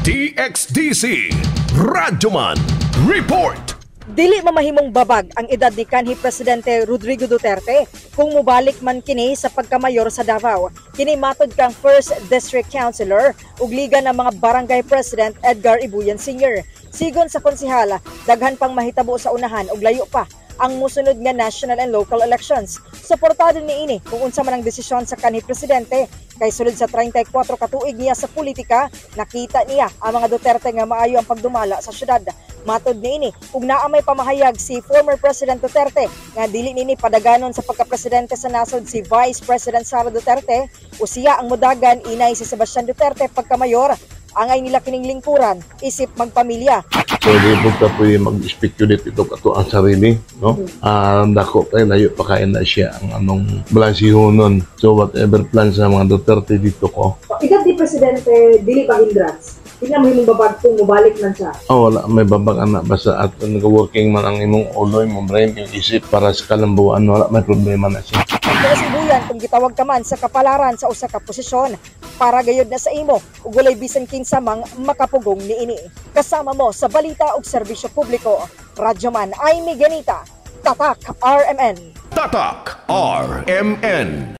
DXDC Radyoman Report. Dili mamahimong babag ang edad ni kanhi Presidente Rodrigo Duterte kung mubalik man kini sa pagkamayor sa Davao. Kini matod kang First District Councilor ug liga ng mga Barangay President Edgar Ibuyan Sr. Sigon sa konsehala, daghan pang mahitabo sa unahan ug layo pa ang musunod nga national and local elections. Suportado niini kung unsa man ang desisyon sa kanhi presidente kay sulod sa 34 katuig niya sa politika, nakita niya ang mga Duterte nga maayo ang pagdumala sa syudad. Matod niini kung naa may pamahayag si former President Duterte nga dili nini padaganon sa pagka-presidente sa nasod si Vice President Sara Duterte o siya ang mudagan inay si Sebastian Duterte pagkamayor. Angay nila kining lingkuran isip magpamilya. So, di po ka pwede mag-speculate ito kato ang sarili, no? Dako tayo, layo pa kain na siya ang anong balasihonon. So, whatever plan sa mga Duterte dito ko. Ikaw di Presidente, dili pa hindrance. Tingnan mo yung babag kung mubalik man siya. Wala, may babag anak. Basta at nag-working man ang imong ulo, imong brain, yung isip para sa kalambuan, wala, may problema na siya. Pero sibuyan kung gitawag ka man sa kapalaran sa usa ka posisyon, para gayud na sa imo ug walay bisan kinsa mang makapugong niini. Kasama mo sa balita ug serbisyo publiko, Radyoman Aimee Ganita, Tatak RMN. Tatak RMN.